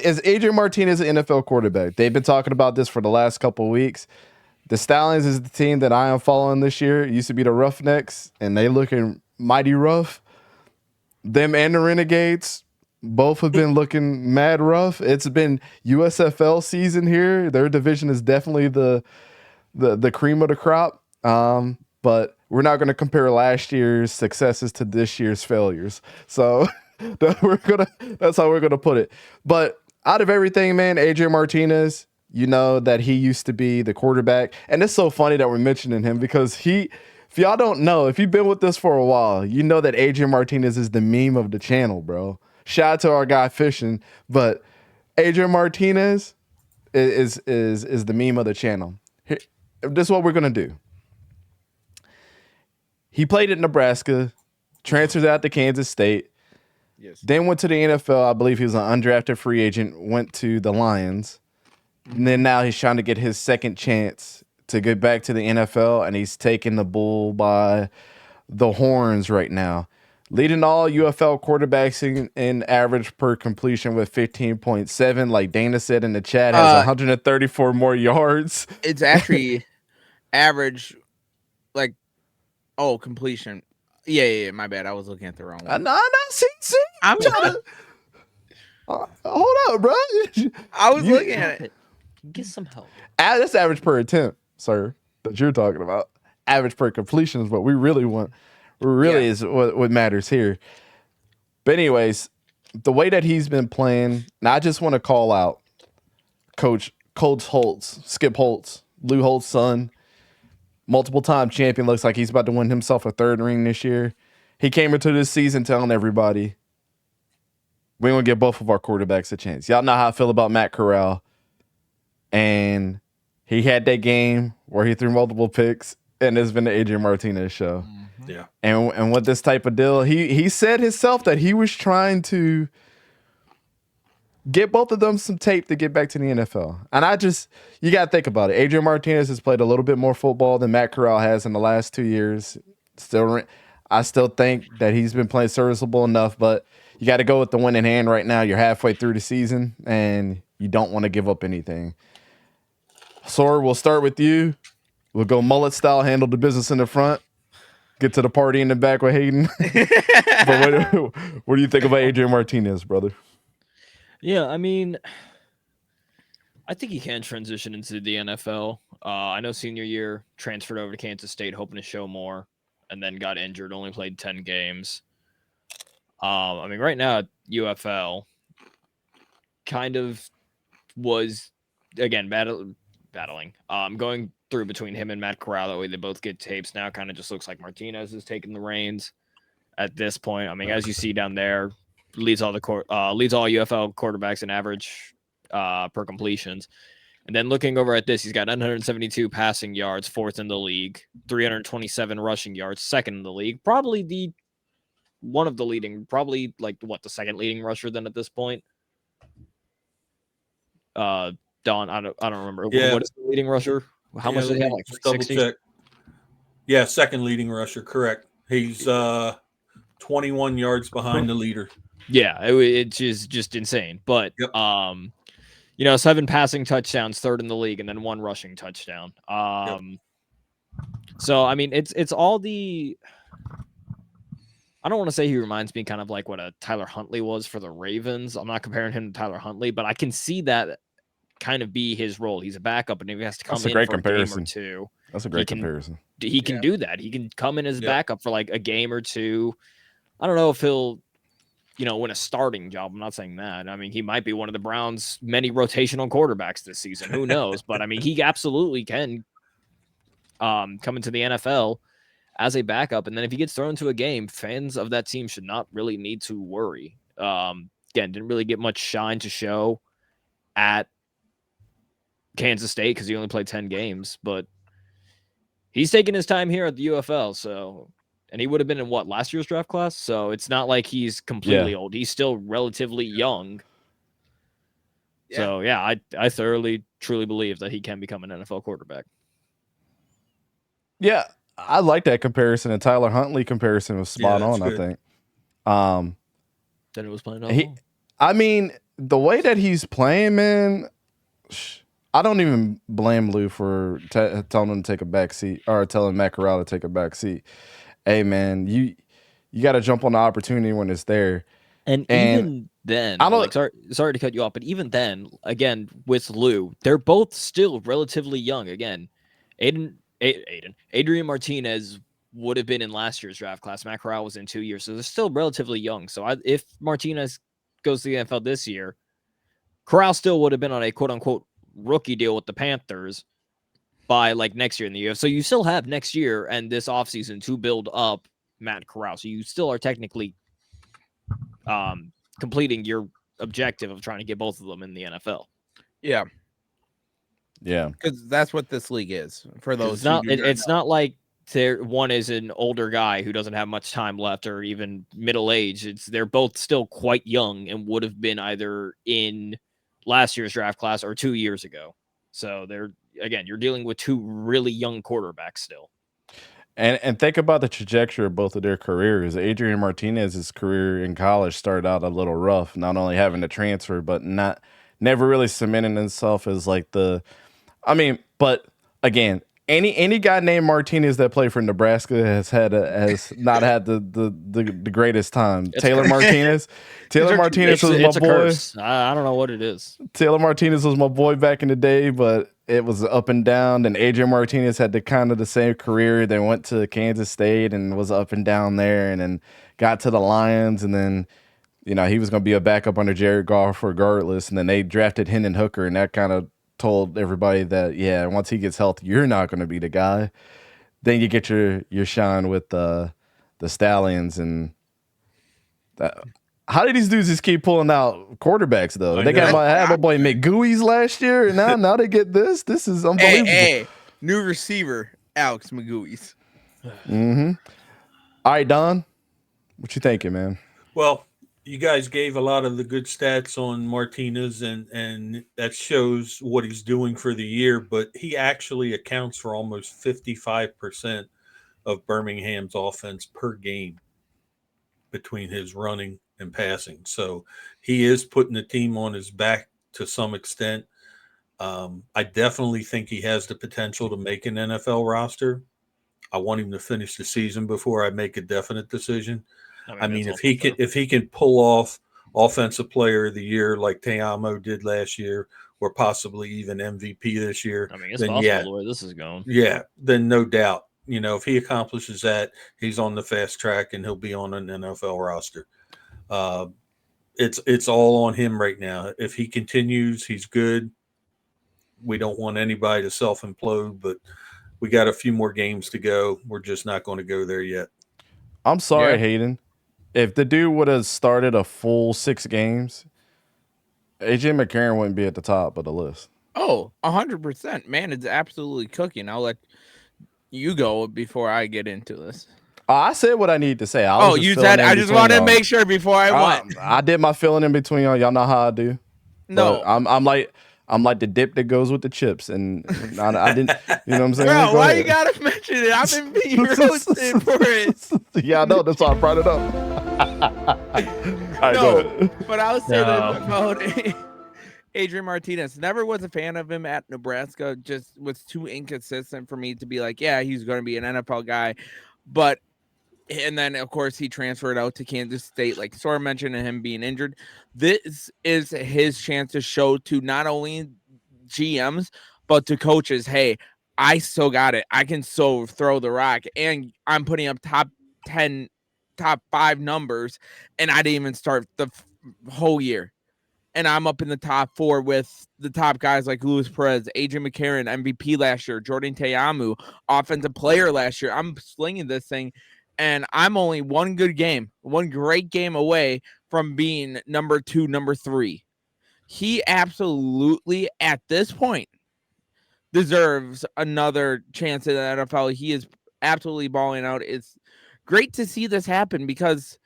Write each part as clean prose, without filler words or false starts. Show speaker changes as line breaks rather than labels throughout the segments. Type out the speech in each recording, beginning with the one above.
Is Adrian Martinez an NFL quarterback? They've been talking about this for the last couple of weeks. The Stallions is the team that I am following this year. It used to be the Roughnecks, and they looking mighty rough. Them and the Renegades both have been looking mad rough. It's been USFL season here. Their division is definitely the cream of the crop. But we're not going to compare last year's successes to this year's failures. So that's how we're gonna put it. But out of everything, man, Adrian Martinez, you know that he used to be the quarterback, and it's so funny that we're mentioning him because if y'all don't know, if you've been with us for a while, you know that Adrian Martinez is the meme of the channel, bro. Shout out to our guy Fishing, but Adrian Martinez is the meme of the channel. This is what we're gonna do. He played at Nebraska, transferred out to Kansas State,
yes.
Then went to the NFL. I believe he was an undrafted free agent, went to the Lions. And then now he's trying to get his second chance to get back to the NFL, and he's taking the bull by the horns right now. Leading all UFL quarterbacks in average per completion with 15.7. Like Dana said in the chat, has 134 more yards.
It's actually average, like, completion. Yeah, my bad. I was looking at the wrong one.
No, see.
I'm trying to...
hold up, bro.
I was looking at it.
Get some help.
That's average per attempt, sir, that you're talking about. Average per completion is what we really want. Is what matters here. But anyways, the way that he's been playing, and I just want to call out Coach Holtz, Skip Holtz, Lou Holtz's son, multiple-time champion, looks like he's about to win himself a third ring this year. He came into this season telling everybody, we're going to give both of our quarterbacks a chance. Y'all know how I feel about Matt Corral. And he had that game where he threw multiple picks, and it's been the Adrian Martinez show.
Mm-hmm.
Yeah.
And with this type of deal, he said himself that he was trying to get both of them some tape to get back to the NFL. And you got to think about it. Adrian Martinez has played a little bit more football than Matt Corral has in the last 2 years. I still think that he's been playing serviceable enough, but you got to go with the win in hand right now. You're halfway through the season, and you don't want to give up anything. Sor, we'll start with you. We'll go mullet style, handle the business in the front, get to the party in the back with Hayden. But what do you think about Adrian Martinez, brother?
Yeah, I mean, I think he can transition into the NFL. I know senior year, transferred over to Kansas State, hoping to show more, and then got injured, only played 10 games. I mean, right now at UFL, kind of was, again, battling. Going through between him and Matt Corral, that way they both get tapes now. Kind of just looks like Martinez is taking the reins at this point. I mean, as you see down there, leads all UFL quarterbacks in average per completions. And then looking over at this, he's got 972 passing yards, fourth in the league, 327 rushing yards, second in the league. Probably the second leading rusher then at this point. Don, I don't remember.
Yeah.
What is the leading rusher? How much did he have? Like
double
60?
check. Yeah, second leading rusher, correct. He's 21 yards behind the leader.
Yeah, it's just insane. But
yep.
7 passing touchdowns, third in the league, and then 1 rushing touchdown.
Yep.
So I mean, it's all the. I don't want to say he reminds me kind of like what a Tyler Huntley was for the Ravens. I'm not comparing him to Tyler Huntley, but I can see that kind of be his role. He's a backup, and if he has to come in for a game or two,
that's a great comparison.
He can do that. He can come in as a backup for like a game or two. I don't know if he'll, win a starting job. I'm not saying that. I mean, he might be one of the Browns' many rotational quarterbacks this season. Who knows? But I mean, he absolutely can come into the NFL as a backup. And then if he gets thrown into a game, fans of that team should not really need to worry. Again, didn't really get much shine to show at Kansas State because he only played 10 games, but he's taking his time here at the UFL. So, and he would have been in last year's draft class. So it's not like he's completely old. He's still relatively young. Yeah. So yeah, I thoroughly, truly believe that he can become an NFL quarterback.
Yeah, I like that comparison. And Tyler Huntley comparison was spot on,
good.
I think.
Then it was playing.
I mean, the way that he's playing, man, I don't even blame Lou for telling him to take a back seat or telling Matt Corral to take a back seat. Hey, man, you got to jump on the opportunity when it's there.
And even then,
I don't
like, sorry to cut you off, but even then, again, with Lou, they're both still relatively young. Again, Adrian Martinez would have been in last year's draft class. Matt Corral was in 2 years, so they're still relatively young. So if Martinez goes to the NFL this year, Corral still would have been on a quote-unquote rookie deal with the Panthers by like next year in the year. So you still have next year and this offseason to build up Matt Corral. So you still are technically completing your objective of trying to get both of them in the NFL.
Yeah.
Yeah.
Because that's what this league is for those.
It's not like one is an older guy who doesn't have much time left or even middle age. They're both still quite young and would have been either in last year's draft class or 2 years ago. So you're dealing with two really young quarterbacks still.
And think about the trajectory of both of their careers. Adrian Martinez's career in college started out a little rough, not only having to transfer, but never really cementing himself as like but again, any guy named Martinez that played for Nebraska has not had the greatest time. Taylor Martinez was my boy.
Curse. I don't know what it is.
Taylor Martinez was my boy back in the day, but it was up and down. Then Adrian Martinez had the same career. Then went to Kansas State and was up and down there, and then got to the Lions, and then he was going to be a backup under Jared Goff regardless. And then they drafted Hendon Hooker, and that kind of told everybody that once he gets healthy, you're not going to be the guy. Then you get your shine with the Stallions, and that. How did these dudes just keep pulling out quarterbacks though? They got my boy McGooey's last year, and now they get this. This is unbelievable.
Hey, new receiver, Alex McGooey's.
Mm-hmm. All right, Don, what you thinking, man?
Well, you guys gave a lot of the good stats on Martinez, and that shows what he's doing for the year, but he actually accounts for almost 55% of Birmingham's offense per game between his running and passing. So he is putting the team on his back to some extent. I definitely think he has the potential to make an NFL roster. I want him to finish the season before I make a definite decision. I mean, if he can pull off offensive player of the year like 𝗕𝘂𝘀𝗀𝗀 did last year, or possibly even MVP this year,
it's possible the way this is going.
Yeah, then no doubt. If he accomplishes that, he's on the fast track and he'll be on an NFL roster. It's all on him right now. If he continues, he's good. We don't want anybody to self-implode, but we got a few more games to go. We're just not going to go there yet.
I'm sorry, Hayden. If the dude would have started a full 6 games, AJ McCarron wouldn't be at the top of the list.
Oh, 100%. Man, it's absolutely cooking. I'll let you go before I get into this.
I said what I need to say.
You said I just wanted to make sure before I went.
I did my filling in between y'all. Y'all know how I do.
No,
but I'm like the dip that goes with the chips, and I didn't. You know what I'm saying?
Bro, why you gotta mention it? I've been being roasted for it.
Yeah, I know. That's why I brought it up. All right, go ahead.
But I was saying about Adrian Martinez. Never was a fan of him at Nebraska. Just was too inconsistent for me to be like, yeah, he's going to be an NFL guy. And then, of course, he transferred out to Kansas State, like Sora mentioned, and him being injured. This is his chance to show to not only GMs, but to coaches, hey, I still got it. I can so throw the rock, and I'm putting up top 10, top 5 numbers, and I didn't even start the whole year. And I'm up in the top 4 with the top guys like Luis Perez, Adrian McCarron, MVP last year, Jordan 𝗕𝘂𝘂𝘀𝗀𝘀, offensive player last year. I'm slinging this thing. And I'm only one great game away from being number 2, number 3. He absolutely, at this point, deserves another chance in the NFL. He is absolutely balling out. It's great to see this happen because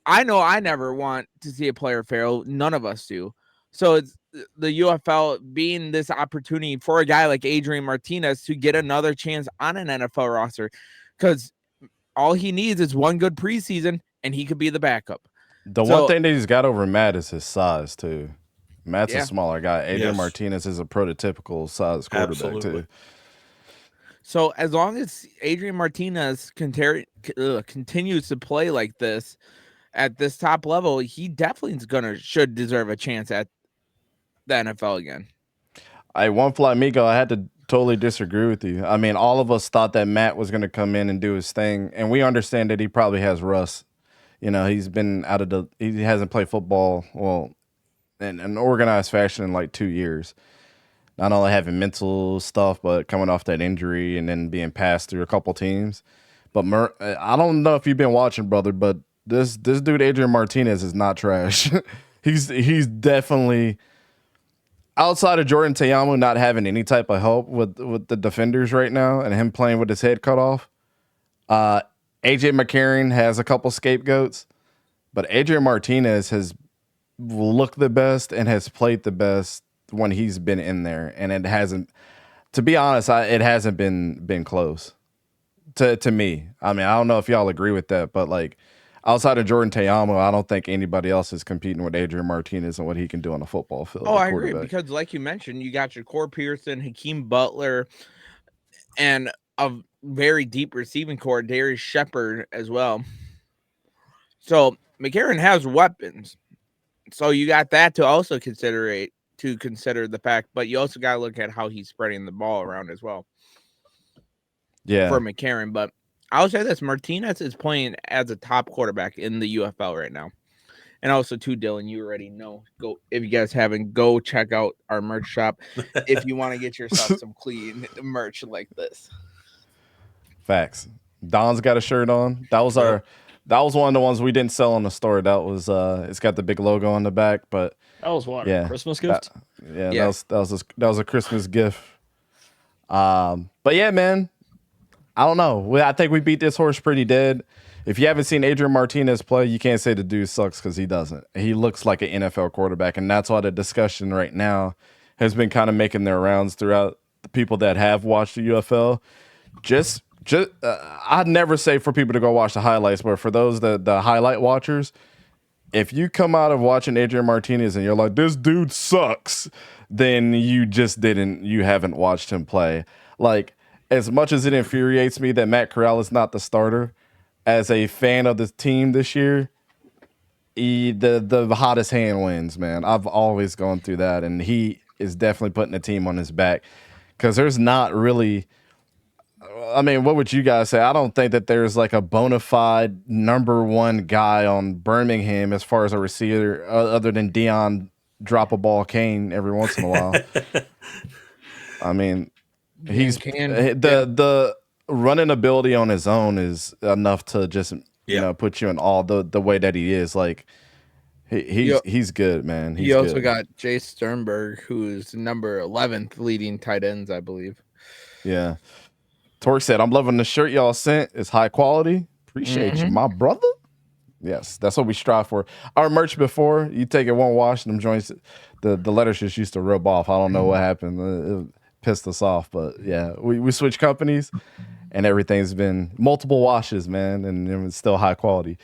I know I never want to see a player fail. None of us do. So it's the UFL being this opportunity for a guy like Adrian Martinez to get another chance on an NFL roster, because all he needs is one good preseason and he could be the backup.
The
So-
one thing that he's got over Matt is his size too. Matt's
Yeah.
a smaller guy. Adrian
Yes.
Martinez is a prototypical size quarterback
Absolutely.
too.
So as long as Adrian Martinez continues to play like this at this top level, he definitely should deserve a chance at the NFL again.
One fly Migo, I had to totally disagree with you. I mean, all of us thought that Matt was going to come in and do his thing, and we understand that he probably has rust. You know, he's been he hasn't played football in an organized fashion in like 2 years. Not only having mental stuff, but coming off that injury and then being passed through a couple teams. But I don't know if you've been watching, brother, but this dude Adrian Martinez is not trash. he's definitely, outside of Jordan Teyamu not having any type of help with the defenders right now and him playing with his head cut off. AJ McCarron has a couple scapegoats, but Adrian Martinez has looked the best and has played the best when he's been in there, and it hasn't. To be honest, it hasn't been close to me. I mean, I don't know if y'all agree with that, but like outside of Jordan Teyamu, I don't think anybody else is competing with Adrian Martinez and what he can do on the football field.
Oh, I agree, because like you mentioned, you got your 𝗕𝘂𝘀𝗶HERson, Hakeem Butler, and a very deep receiving core, Darius Shepard as well. So McCarron has weapons. So you got that to also consider the fact, but you also got to look at how he's spreading the ball around as well.
Yeah.
For McCarron, but I'll say this: Martinez is playing as a top quarterback in the UFL right now. And also, too, Dylan, you already know. Go if you guys haven't, go check out our merch shop if you want to get yourself some clean merch like this.
Facts. Don's got a shirt on. That was one of the ones we didn't sell on the store. That was it's got the big logo on the back, but
That was what?
yeah,
Christmas gift?
That was a Christmas gift. But yeah, man, I don't know. I think we beat this horse pretty dead. If you haven't seen Adrian Martinez play, you can't say the dude sucks because he doesn't. He looks like an NFL quarterback, and that's why the discussion right now has been kind of making their rounds throughout the people that have watched the UFL. I'd never say for people to go watch the highlights, but for those the highlight watchers, if you come out of watching Adrian Martinez and you're like, this dude sucks, then you haven't watched him play. Like, as much as it infuriates me that Matt Corral is not the starter, as a fan of the team this year, the hottest hand wins, man. I've always gone through that, and he is definitely putting the team on his back because there's not really. I mean, what would you guys say? I don't think that there's like a bona fide number one guy on Birmingham as far as a receiver other than Dion drop a ball Kane every once in a while. I mean, he's the running ability on his own is enough to just put you in all the way that he is. Like he's good, man.
He also got Jay Sternberg, who's number 11th leading tight ends, I believe.
Yeah. Torque said, I'm loving the shirt y'all sent. It's high quality. Appreciate you, my brother. Yes, that's what we strive for. Our merch before, you take it one wash and them joints, the letters just used to rub off. I don't know what happened. It pissed us off, but yeah, we switched companies and everything's been multiple washes, man, and it's still high quality.